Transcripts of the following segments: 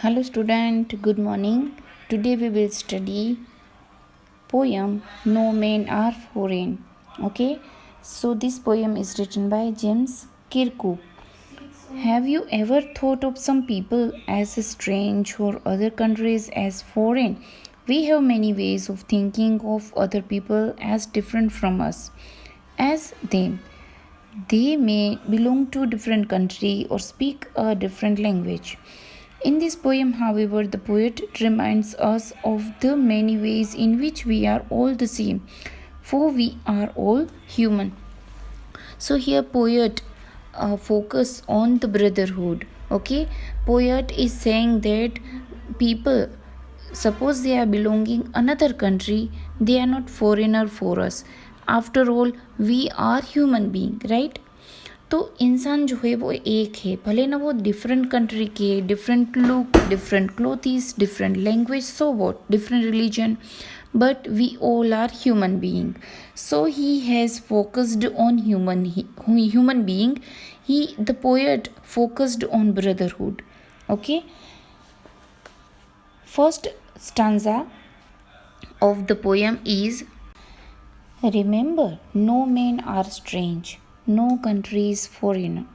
Hello student, good morning. Today we will study poem No Men Are Foreign. Okay, so this poem is written by James Kirkwood. Have you ever thought of some people as strange or other countries as foreign? We have many ways of thinking of other people as different from us, as them. They may belong to a different country or speak a different language. In this poem, however, the poet reminds us of the many ways in which we are all the same, for we are all human. So here, poet focus on the brotherhood. Okay, poet is saying that people, suppose they are belonging another country, they are not foreigner for us. After all, we are human being, right? तो इंसान जो है वो एक है, भले ना वो डिफरेंट कंट्री के, different look, different clothes, different language, so what, different religion, but we all are human being. So he has focused on human being. The poet focused on brotherhood. Okay, first stanza of the poem is: remember, no men are strange, no country is foreign.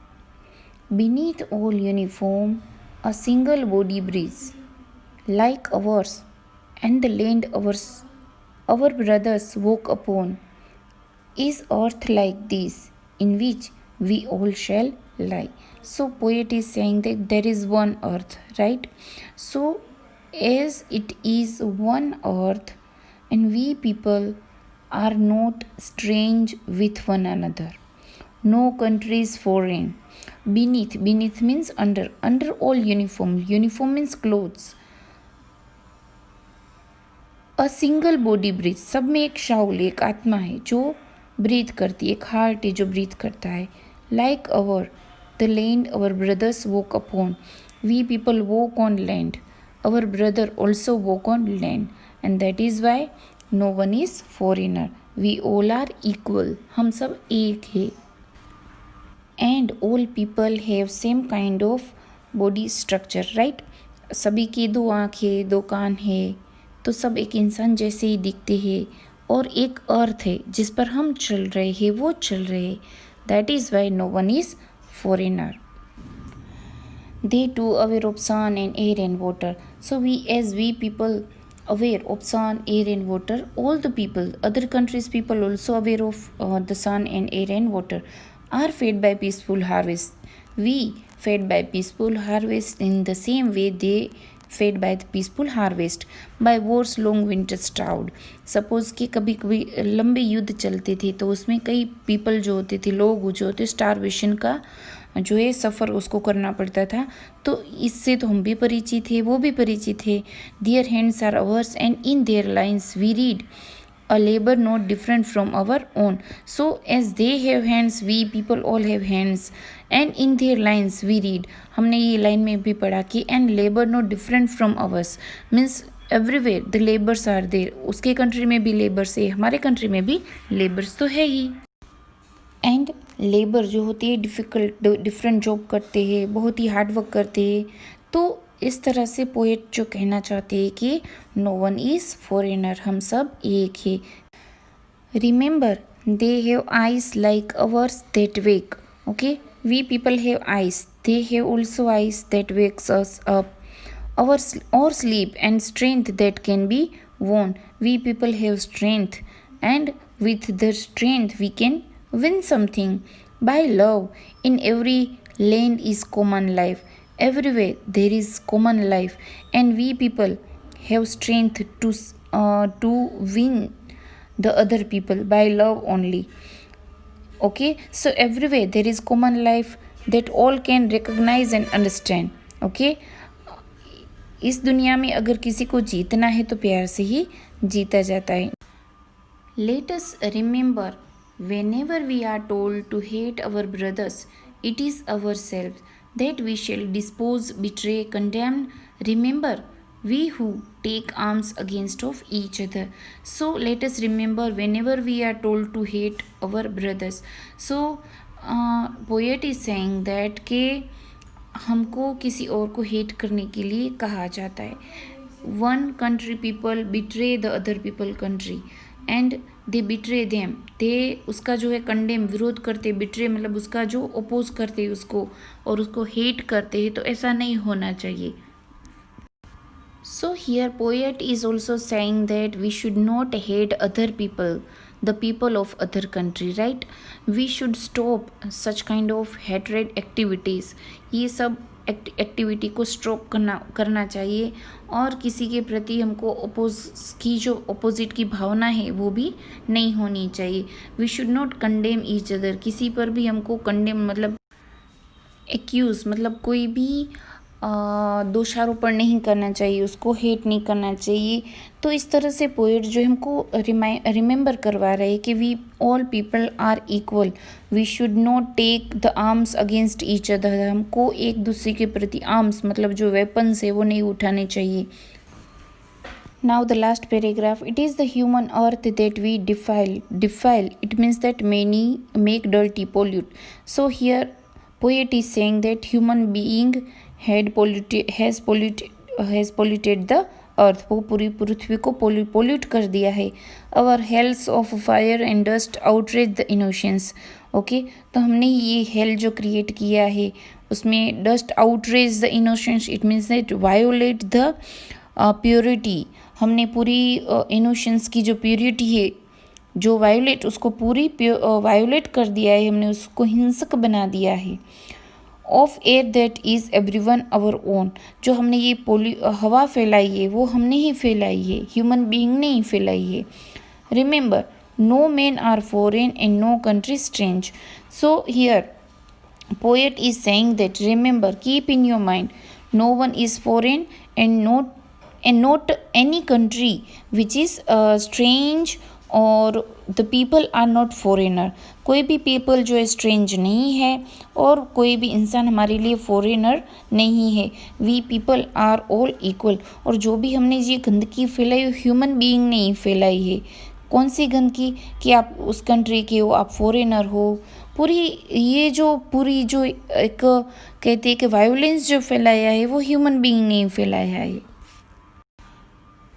Beneath all uniform, a single body breathes, like ours, and the land our brothers walk upon is earth like this, in which we all shall lie. So poet is saying that there is one earth, right? So as it is one earth, and we people are not strange with one another. No country is foreign. Beneath means under all uniform means clothes. A single body breathe, सब में एक शाउल, एक आत्मा है जो breathe करती है, एक हार्ट है जो ब्रीथ करता है. Like our the land our brothers walk upon, we people walk on land, our brother also walk on land, and that is why no one is foreigner. We all are equal, हम सब एक है. And all people have same kind of body structure, right? सभी की दो आँखें, दो कान है, तो सब एक इंसान जैसे ही दिखते हैं. और एक अर्थ है जिस पर हम चल रहे हैं, वो चल रहे हैं. That is why no one is foreigner. They too aware of sun and air and water. So we people aware of sun, air and water. All the people, other countries people also aware of the sun and air and water, are fed by peaceful harvest. We fed by peaceful harvest in the same way they fed by the peaceful harvest. By wars long winter strawed. Suppose कि कभी कभी लंबे युद्ध चलते थे तो उसमें कई पीपल जो होते थे, लोग जो होते, स्टारवेशन का जो है सफ़र उसको करना पड़ता था. तो इससे तो हम भी परिचित थे, वो भी परिचित थे. Their hands are ours and in their lines we read a labor not different from our own. So as they have hands, we people all have hands, and in their lines we read. हमने ये line में भी पढ़ा कि and labor not different from ours means everywhere the labors are there. उसके country में भी labours है, हमारे कंट्री में भी लेबर्स तो है ही. एंड लेबर जो होती है डिफ़िकल्ट डिफरेंट जॉब करते हैं, बहुत ही हार्ड वर्क करते हैं. तो इस तरह से पोएट जो कहना चाहते हैं कि नो वन इज़ फॉरेनर, हम सब एक है. Remember they have eyes like ours that wake. Okay, we people have eyes, they have also eyes that wakes us up. और sleep and strength that can be won. We people have strength, and with the strength we can win something. By love, in every land is common life, everywhere there is common life, and we people have strength to win the other people by love only. Okay, so everywhere there is common life that all can recognize and understand. Okay, इस दुनिया में अगर किसी को जीतना है तो प्यार से ही जीता जाता है. Let us remember, whenever we are told to hate our brothers, it is ourselves that we shall dispose, betray, condemn. Remember, we who take arms against of each other. So let us remember whenever we are told to hate our brothers. So poet is saying that के हमको किसी और को hate करने के लिए कहा जाता है। One country people betray the other people country and they betray them, they उसका जो है कंडेम विरोध करते, बिट्रे मतलब उसका जो अपोज करते उसको और उसको हेट करते हैं, तो ऐसा नहीं होना चाहिए। So here poet is also saying that we should not hate other people, the people of other country, right? We should stop such kind of hatred activities. ये सब एक्टिविटी को स्टॉप करना चाहिए और किसी के प्रति हमको जो अपोजिट की भावना है वो भी नहीं होनी चाहिए। We should not condemn each other, किसी पर भी हमको कंडेम मतलब एक्यूज़ मतलब कोई भी दोषारोपण नहीं करना चाहिए, उसको हेट नहीं करना चाहिए। तो इस तरह से पोएट जो हमको रिमेंबर करवा रहे हैं कि we all people are equal, we should not take the arms against each other, हमको एक दूसरे के प्रति आर्म्स मतलब जो वेपन्स है वो नहीं उठाने चाहिए। Now the last paragraph, it is the human earth that we defile, it means that many make dirty, pollute. So here poet is saying that human being has polluted the earth, वो पूरी पृथ्वी को pollute कर दिया है। Our hells of fire and dust outrage the innocence, okay तो हमने ये hello जो क्रिएट किया है उसमें dust outrage the innocence, it means that violet the purity, हमने पूरी इनोसेंस की जो प्योरिटी है जो वायोलेट उसको पूरी वायोलेट कर दिया है, हमने उसको हिंसक बना दिया है। Of air that is everyone our own, जो हमने ये हवा फैलाई है वो हमने ही फैलाई है, ह्यूमन बीइंग ने ही फैलाई है। Remember no man are foreign and no country strange. So here poet is saying that remember, keep in your mind, no one is foreign and not any country which is strange और the people are not foreigner, कोई भी people जो है strange नहीं है और कोई भी इंसान हमारे लिए foreigner नहीं है। we people are all equal, और जो भी हमने ये गंदगी फैलाई ह्यूमन बीइंग ने ही फैलाई है। कौन सी गंदगी कि आप उस कंट्री के हो, आप फॉरेनर हो, पूरी जो एक कहते हैं कि वायोलेंस जो फैलाया है वो ह्यूमन बीइंग ने फैलाया है।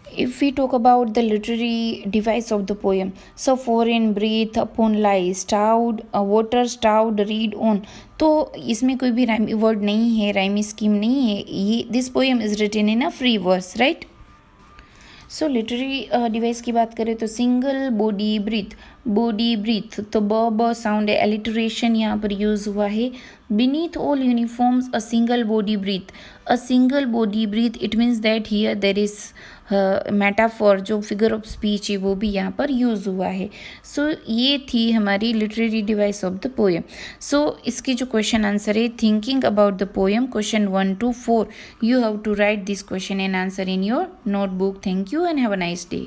If we talk about the literary device of the poem, so foreign breathe upon lie, starved water starved read on, तो इसमें कोई भी राइमी वर्ड नहीं है, राइमी स्कीम नहीं है, ये this poem is written in a free verse, right. So literary device की बात करें तो सिंगल बॉडी ब्रीथ तो ब साउंड है, एलिटरेशन यहाँ पर यूज़ हुआ है। Beneath all uniforms a single body breathe, it means that here there is metaphor, जो फिगर ऑफ स्पीच है वो भी यहाँ पर यूज़ हुआ है। सो ये थी हमारी literary device of the poem. So इसकी जो क्वेश्चन आंसर है, thinking about the poem, question 1 to 4, you have to write this question and answer in your notebook. Thank you and have a nice day.